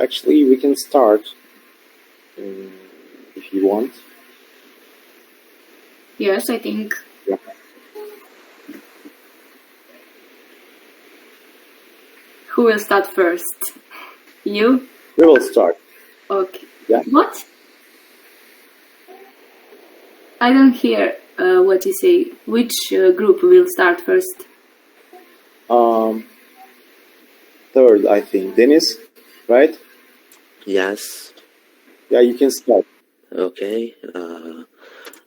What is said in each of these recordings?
Actually, we can start if you want. Yes, I think. Yeah. Who will start first? You? We will start. Okay. Yeah. What? I don't hear what you say. Which group will start first? Third, I think. Dennis, right? Yes. Yeah, you can start. Okay.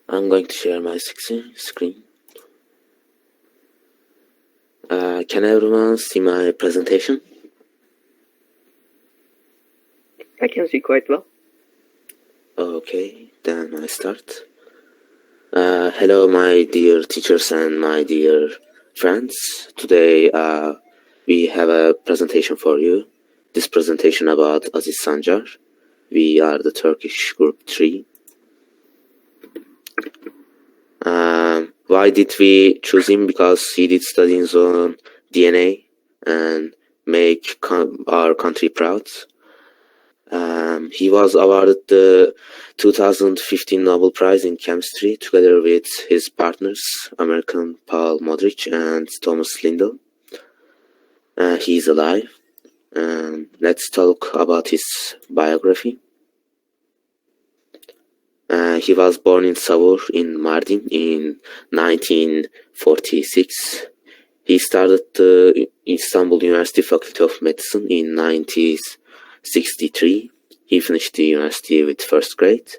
I'm going to share my screen. Can everyone see my presentation? I can see quite well. Okay, then I start. Hello, my dear teachers and my dear friends. Today, we have a presentation for you. This presentation about Aziz Sancar. We are the Turkish Group 3. Why did we choose him? Because he did studies on DNA and make our country proud. He was awarded the 2015 Nobel Prize in Chemistry together with his partners, American Paul Modrich and Thomas Lindell. He's alive. Let's talk about his biography. He was born in Savur in Mardin in 1946. He started the Istanbul University Faculty of Medicine in 1963. He finished the university with first grade.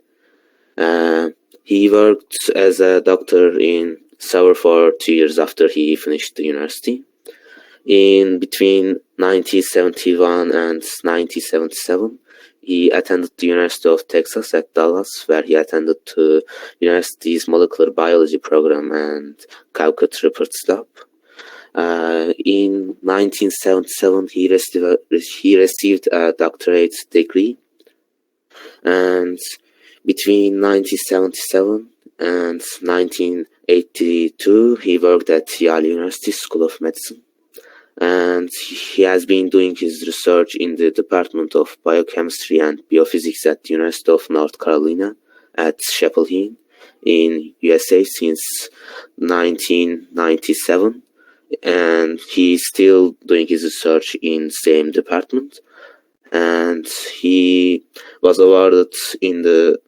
He worked as a doctor in Savur for 2 years after he finished the university. In between 1971 and 1977, he attended the University of Texas at Dallas, where he attended the university's molecular biology program and Caucus Research Lab. In 1977, he received a doctorate degree, and between 1977 and 1982, he worked at Yale University School of Medicine. And he has been doing his research in the Department of Biochemistry and Biophysics at the University of North Carolina at Chapel Hill in USA since 1997. And he's still doing his research in the same department. And he was awarded in the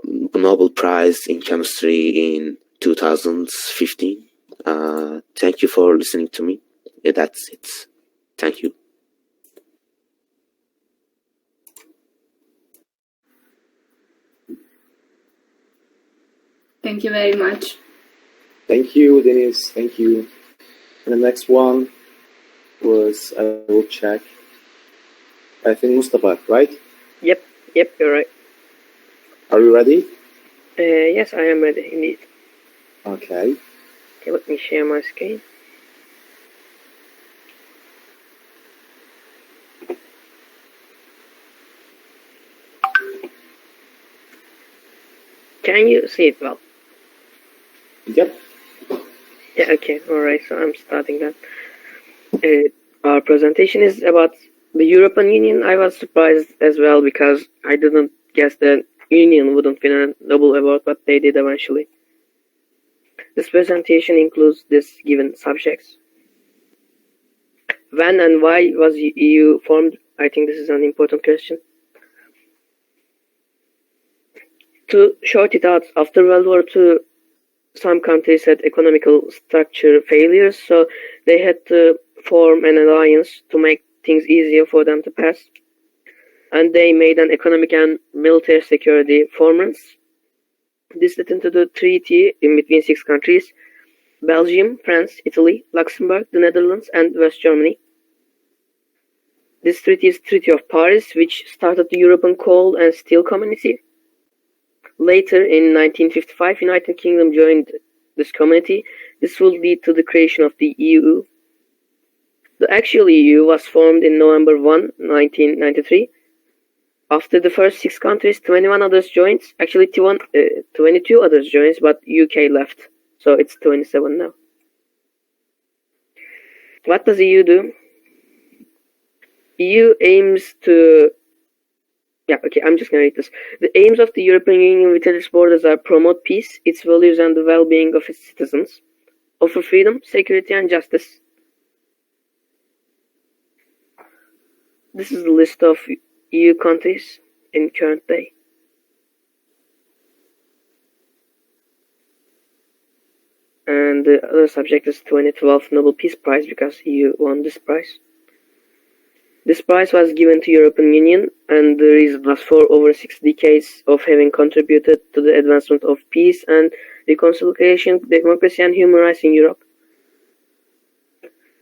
Nobel Prize in Chemistry in 2015. Thank you for listening to me. That's it. Thank you. Thank you very much. Thank you, Dennis. Thank you. And the next one was, I will check. I think Mustafa, right? Yep, you're right. Are you ready? Yes, I am ready, indeed. Okay. Okay, let me share my screen. Can you see it well? Yep. Yeah, okay, alright, so I'm starting that. Our presentation is about the European Union. I was surprised as well because I didn't guess the Union wouldn't win a Nobel Award, but they did eventually. This presentation includes this given subjects. When and why was EU formed? I think this is an important question. To short it out, after World War II, some countries had economical structure failures, so they had to form an alliance to make things easier for them to pass. And they made an economic and military security formance. This led into the treaty in between 6 countries: Belgium, France, Italy, Luxembourg, the Netherlands, and West Germany. This treaty is Treaty of Paris, which started the European Coal and Steel Community. Later, in 1955, United Kingdom joined this community. This would lead to the creation of the EU. The actual EU was formed in November 1, 1993. After the first 6 countries, 21 others joined. Actually, 22 others joined, but UK left. So it's 27 now. What does EU do? EU aims to... Yeah, okay, I'm just gonna read this. The aims of the European Union within its borders are promote peace, its values and the well-being of its citizens, offer freedom, security and justice. This is the list of EU countries in current day. And the other subject is 2012 Nobel Peace Prize because EU won this prize. This prize was given to European Union, and the reason was for over 6 decades of having contributed to the advancement of peace and reconciliation, democracy and human rights in Europe.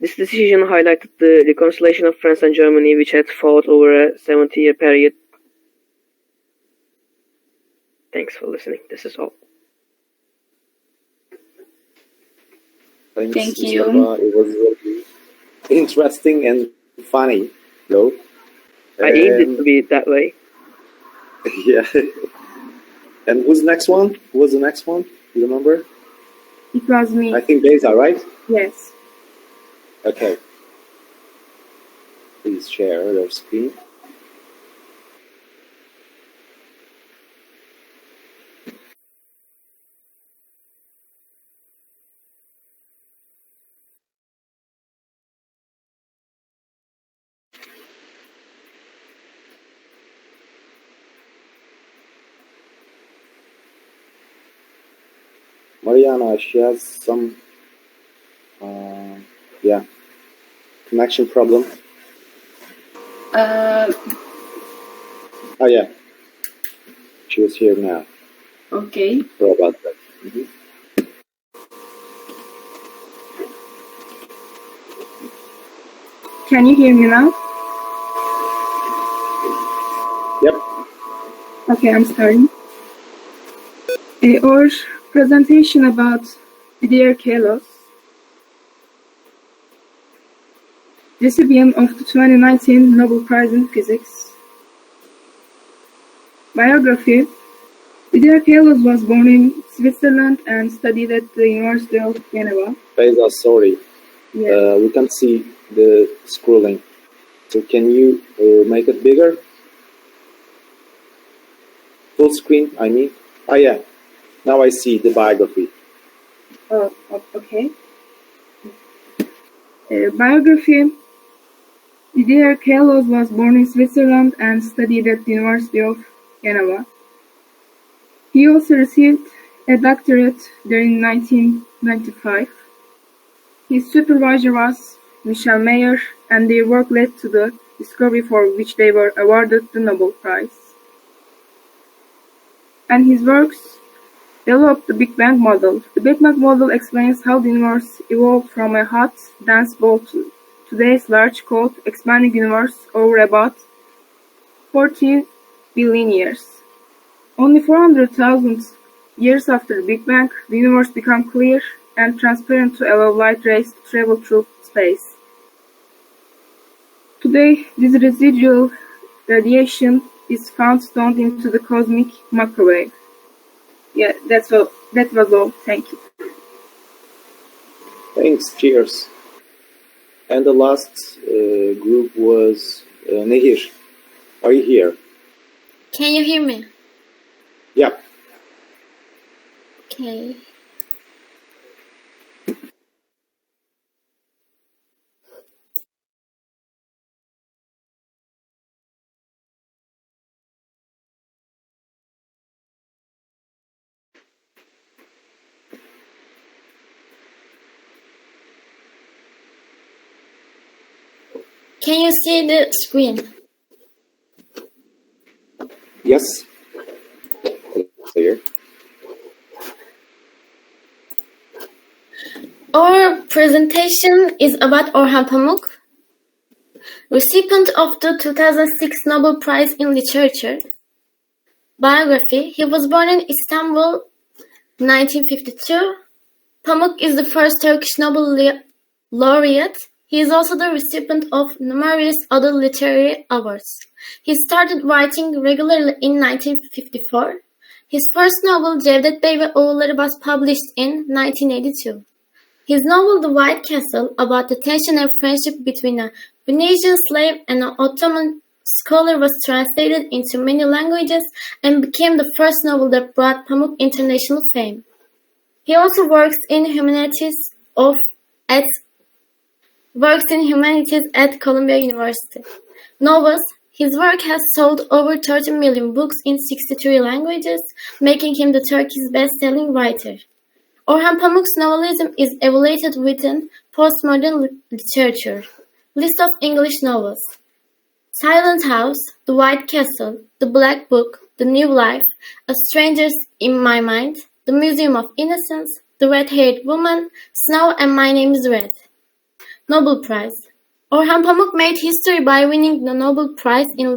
This decision highlighted the reconciliation of France and Germany, which had fought over a 70-year period. Thanks for listening. This is all. Thanks, Thank you. Mustafa. It was really interesting and funny, though. I aimed it to be that way. Yeah. And who's the next one? Who was the next one? You remember? It was me. I think Beyza, right? Yes. Okay. Please share your screen. Mariana, she has some, connection problem. Oh yeah, she was here now. Okay. Sorry about that. Mhm. Can you hear me now? Yep. Okay, I'm starting. Our presentation about Didier Queloz, recipient of the 2019 Nobel Prize in Physics. Biography. Didier Queloz was born in Switzerland and studied at the University of Geneva. Beyza, sorry. Yeah. We can't see the scrolling. So can you make it bigger? Full screen, I mean. Oh yeah. Now I see the biography. Oh, okay. Biography. Didier Queloz was born in Switzerland and studied at the University of Geneva. He also received a doctorate during 1995. His supervisor was Michel Mayor, and their work led to the discovery for which they were awarded the Nobel Prize. And his works developed the Big Bang model. The Big Bang model explains how the universe evolved from a hot, dense ball to today's large, cold, expanding universe over about 40 billion years. Only 400,000 years after the Big Bang, the universe became clear and transparent to allow light rays to travel through space. Today, this residual radiation is found stoned into the cosmic microwave. Yeah, that was all. Thank you. Thanks, cheers. And the last group was Nehir. Are you here? Can you hear me? Yeah. Okay. Can you see the screen? Yes. Clear. Our presentation is about Orhan Pamuk, recipient of the 2006 Nobel Prize in Literature. Biography. He was born in Istanbul, 1952. Pamuk is the first Turkish Nobel laureate. He is also the recipient of numerous other literary awards. He started writing regularly in 1954. His first novel, Cevdet Bey ve Oğulları, was published in 1982. His novel The White Castle, about the tension and friendship between a Venetian slave and an Ottoman scholar, was translated into many languages and became the first novel that brought Pamuk international fame. He also works in humanities at Columbia University. Novels. His work has sold over 30 million books in 63 languages, making him the Turkey's best-selling writer. Orhan Pamuk's novelism is evaluated within postmodern literature. List of English novels: Silent House, The White Castle, The Black Book, The New Life, A Stranger's in My Mind, The Museum of Innocence, The Red-Haired Woman, Snow, and My Name is Red. Nobel Prize. Orhan Pamuk made history by winning the Nobel Prize in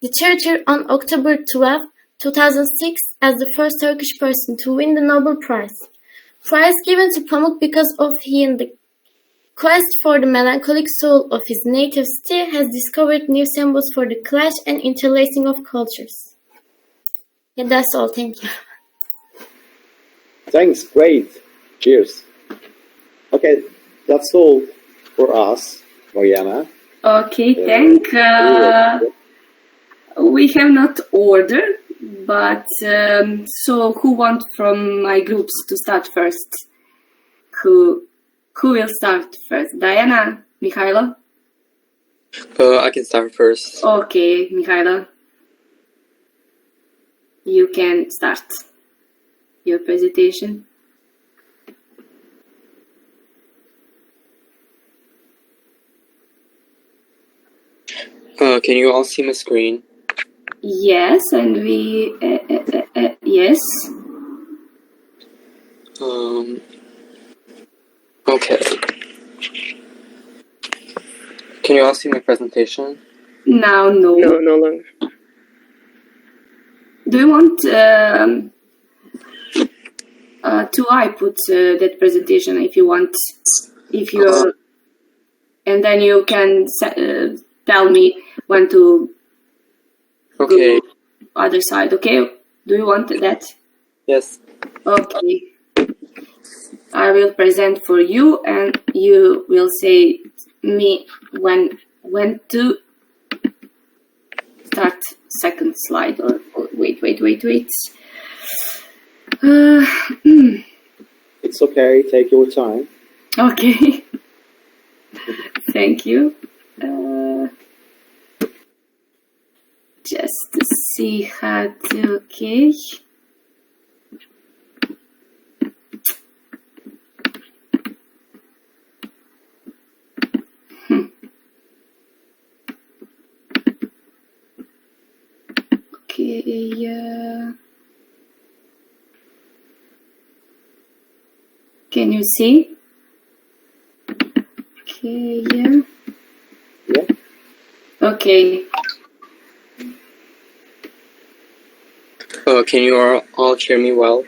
Literature on October 12, 2006 as the first Turkish person to win the Nobel Prize. Prize given to Pamuk because of he in the quest for the melancholic soul of his native city has discovered new symbols for the clash and interlacing of cultures. Yeah, that's all. Thank you. Thanks, great. Cheers. Okay, that's all for us, Mariana. Okay, thank. We have not ordered, but so who wants from my groups to start first? Who will start first? Diana, Mikhailo? I can start first. Okay, Mikhailo. You can start your presentation. Can you all see my screen? Yes, and we yes. Okay. Can you all see my presentation? Now, no. No, no longer. Do you want to I put that presentation if you want? If you and then you can tell me when to Okay. go other side. Okay? Do you want that? Yes. Okay. I will present for you, and you will say me when to start second slide. Or wait. It's okay, take your time. Okay. Thank you. Just to see how to, okay. Okay, can you see? Okay, yeah. Yeah. Okay. Can you all hear me well?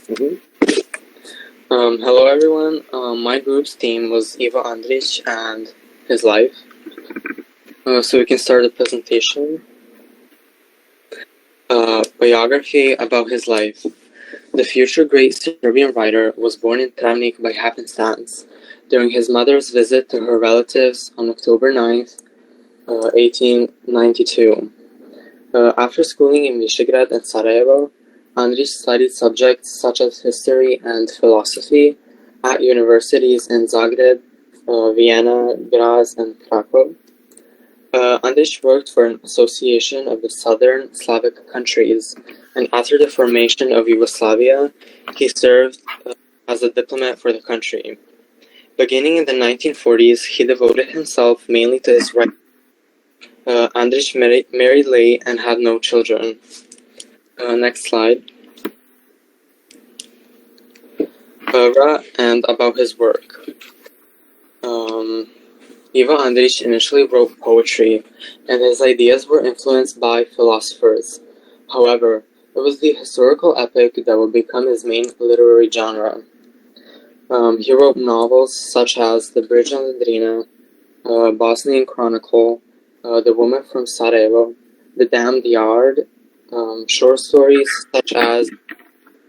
Mm-hmm. Hello everyone. My group's theme was Ivo Andrić and his life. So we can start the presentation. Biography about his life. The future great Serbian writer was born in Travnik by happenstance during his mother's visit to her relatives on October 9th, 1892. After schooling in Visegrad and Sarajevo, Andrić studied subjects such as history and philosophy at universities in Zagreb, Vienna, Graz, and Krakow. Andrić worked for an association of the southern Slavic countries, and after the formation of Yugoslavia, he served as a diplomat for the country. Beginning in the 1940s, he devoted himself mainly to his writing. Andrić married late and had no children. Next slide. And about his work. Ivo Andrić initially wrote poetry, and his ideas were influenced by philosophers. However, it was the historical epic that would become his main literary genre. He wrote novels such as The Bridge on the Drina, Bosnian Chronicle, The Woman from Sarajevo, The Damned Yard, short stories such as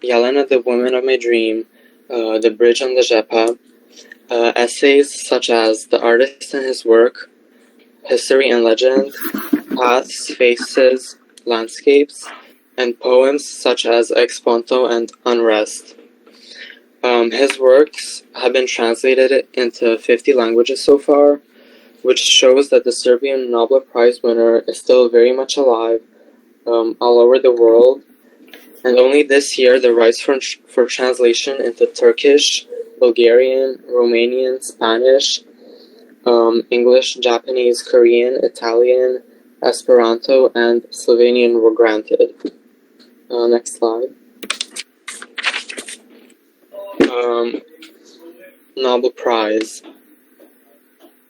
Yelena, the Woman of My Dream, The Bridge on the Dnieper, essays such as The Artist and His Work, History and Legend, Paths, Faces, Landscapes, and poems such as Exponto and Unrest. His works have been translated into 50 languages so far, which shows that the Serbian Nobel Prize winner is still very much alive all over the world. And only this year, the rights for translation into Turkish, Bulgarian, Romanian, Spanish, English, Japanese, Korean, Italian, Esperanto, and Slovenian were granted. Next slide. Nobel Prize.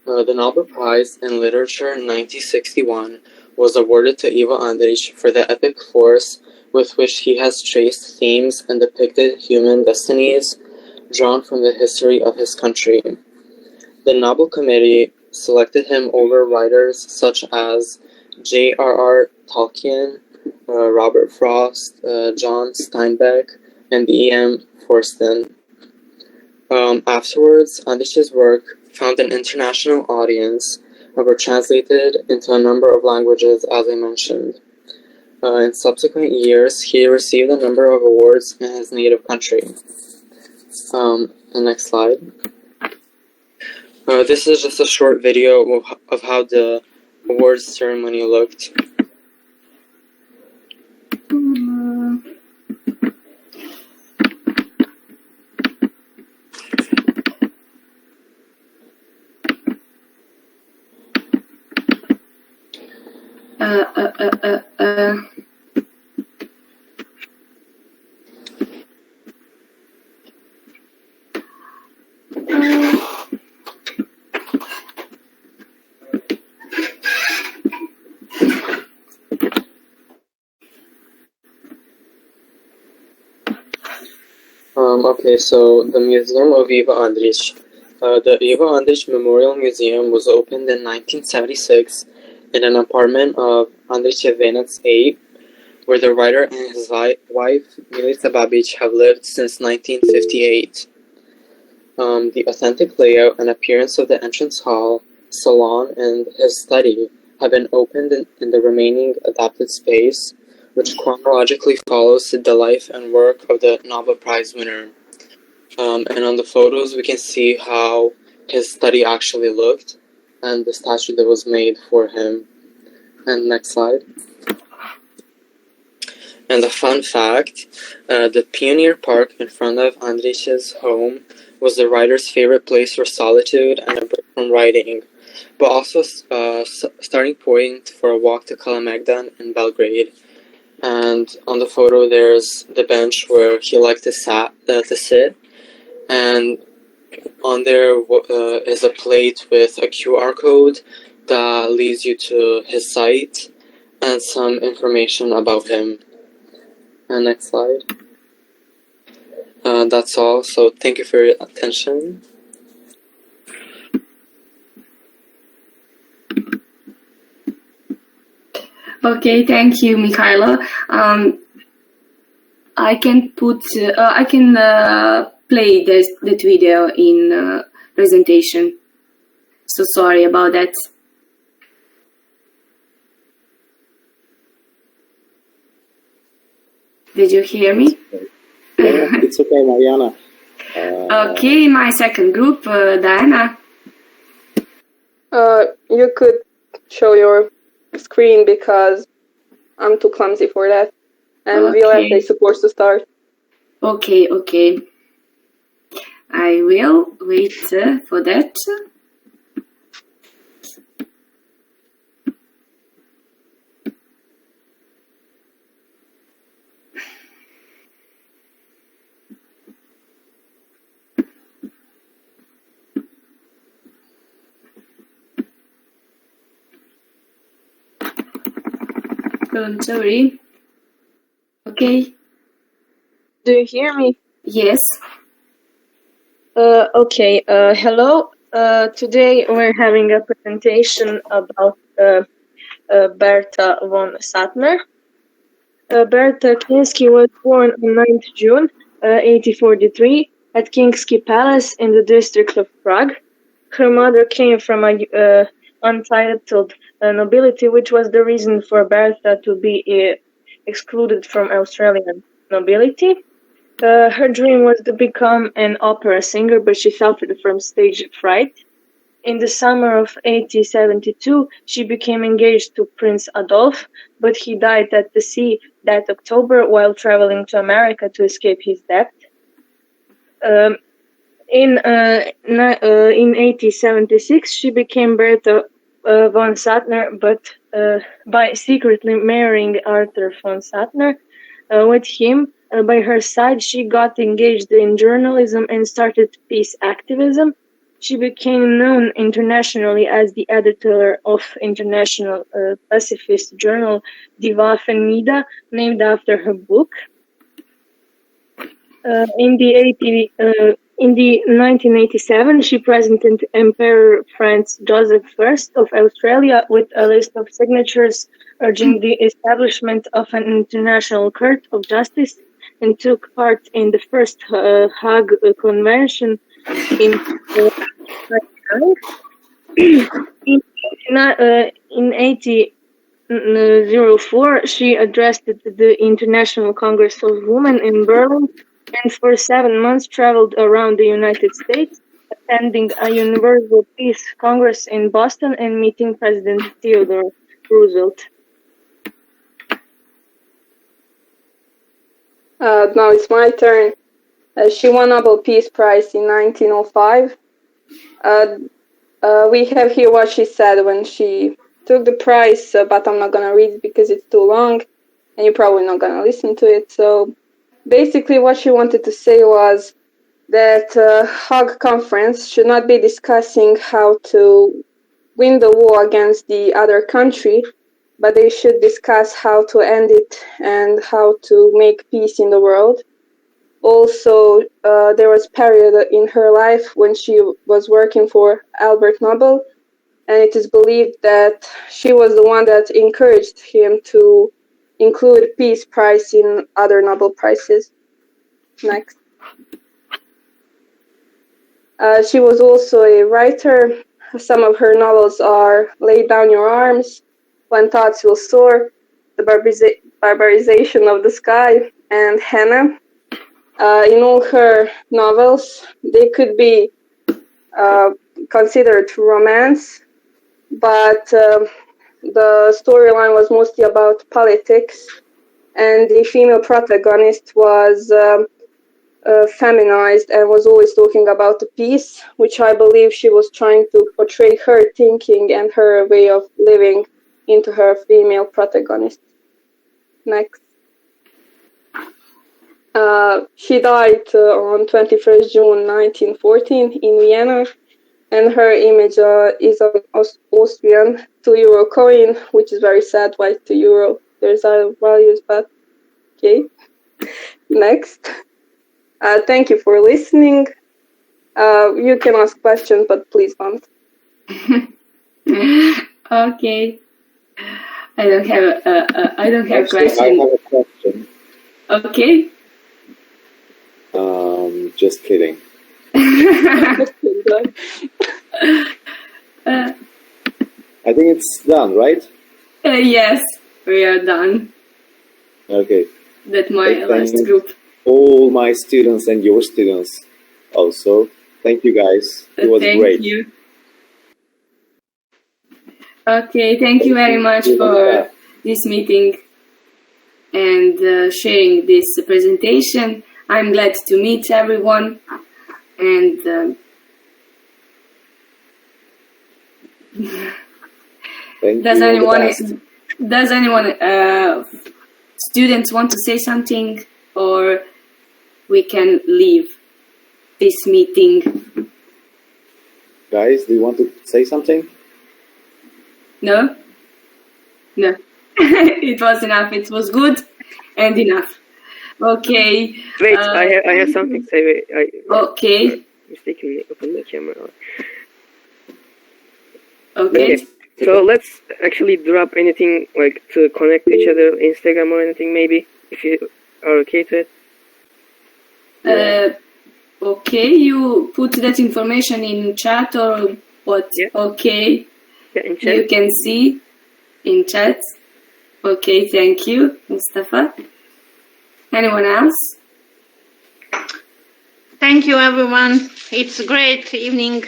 The Nobel Prize in Literature in 1961 was awarded to Ivo Andrić for the epic force with which he has traced themes and depicted human destinies drawn from the history of his country. The Nobel Committee selected him over writers such as J.R.R. Tolkien, Robert Frost, John Steinbeck, and E.M. Forstyn. Afterwards, Andrić's work found an international audience and were translated into a number of languages, as I mentioned. In subsequent years, he received a number of awards in his native country. The next slide. This is just a short video of how the awards ceremony looked. Okay, so the Museum of Ivo Andrić. The Ivo Andrić Memorial Museum was opened in 1976 in an apartment of Andrić Venac 8, where the writer and his wife, Milica Babić, have lived since 1958. The authentic layout and appearance of the entrance hall, salon, and his study have been opened in the remaining adapted space, which chronologically follows the life and work of the Nobel Prize winner. And on the photos, we can see how his study actually looked and the statue that was made for him. And next slide. And a fun fact, the Pioneer Park in front of Andrić's home was the writer's favorite place for solitude and a break from writing, but also starting point for a walk to Kalemegdan in Belgrade. And on the photo, there's the bench where he liked to sit. And on there is a plate with a QR code that leads you to his site and some information about him. And next slide. That's all. So thank you for your attention. Okay, thank you, Mikhailo. I can play that video in presentation. So sorry about that. Did you hear me? Yeah, it's okay, Mariana. Okay, my second group, Diana. You could show your screen because I'm too clumsy for that. And Violetta is supposed to start. Okay. I will wait for that. Don't worry. Okay. Do you hear me? Yes. Okay. Hello. Today we're having a presentation about Berta von Suttner. Berta Kinsky was born on 9th June 1843 at King's Palace in the district of Prague. Her mother came from a untitled nobility, which was the reason for Bertha to be excluded from Australian nobility. Her dream was to become an opera singer, but she suffered from stage fright. In the summer of 1872, she became engaged to Prince Adolf, but he died at the sea that October while traveling to America to escape his debt. In 1876, she became Bertha von Suttner, but by secretly marrying Arthur von Suttner. With him by her side, she got engaged in journalism and started peace activism. She became known internationally as the editor of international pacifist journal Die Waffennieder, named after her book. In the 1987, she presented Emperor Franz Joseph I of Australia with a list of signatures urging the establishment of an international court of justice and took part in the first Hague Convention in 1804, she addressed the International Congress of Women in Berlin and for 7 months traveled around the United States, attending a Universal Peace Congress in Boston and meeting President Theodore Roosevelt. Now it's my turn. She won Nobel Peace Prize in 1905. We have here what she said when she took the prize, but I'm not going to read it because it's too long, and you're probably not going to listen to it. So basically what she wanted to say was that Hague Conference should not be discussing how to win the war against the other country, but they should discuss how to end it and how to make peace in the world. Also, there was a period in her life when she was working for Albert Nobel, and it is believed that she was the one that encouraged him to include Peace Prize in other Nobel Prizes. Next. She was also a writer. Some of her novels are Lay Down Your Arms, When Thoughts Will Soar, The Barbarization of the Sky, and Hannah. In all her novels, they could be considered romance, but the storyline was mostly about politics, and the female protagonist was feminized and was always talking about the peace, which I believe she was trying to portray her thinking and her way of living into her female protagonist. Next. She died on 21st June 1914 in Vienna, and her image is an Austrian €2 coin, which is very sad. Why €2? There's other values, but okay. Next. Thank you for listening. You can ask questions, but please don't. Okay. I don't have questions. I have a question. Okay. Just kidding. Uh, I think it's done, right? Yes, we are done. Okay. That's my last group. All my students and your students also. Thank you guys. It was great. Thank you. Okay, thank you very much for this meeting and sharing this presentation. I'm glad to meet everyone, and does anyone students want to say something, or we can leave this meeting? Guys, do you want to say something? No? No. It was enough. It was good and enough. Okay. Wait, I have something to say. Okay. Mistakenly opened the camera. Okay. So let's actually drop anything like to connect each other, Instagram or anything maybe, if you are okay to it. Okay, you put that information in chat or what? Yeah. Okay, Yeah, in chat. you can see in chat. Okay, thank you, Mustafa. Anyone else? Thank you, everyone. It's a great evening.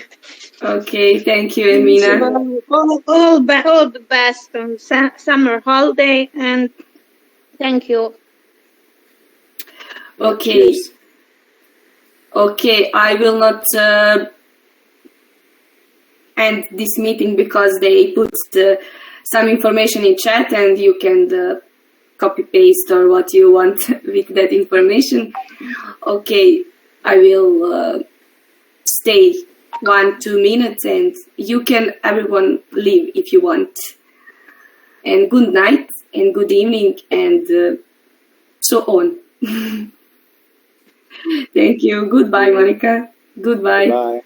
Okay, thank you, Emina. All the best on summer holiday, and thank you. Okay. Cheers. Okay, I will not end this meeting because they put some information in chat and you can copy paste or what you want with that information. Okay, I will stay 1-2 minutes and you can everyone leave if you want. And good night and good evening and so on. Thank you. Goodbye, Monica. Goodbye. Bye.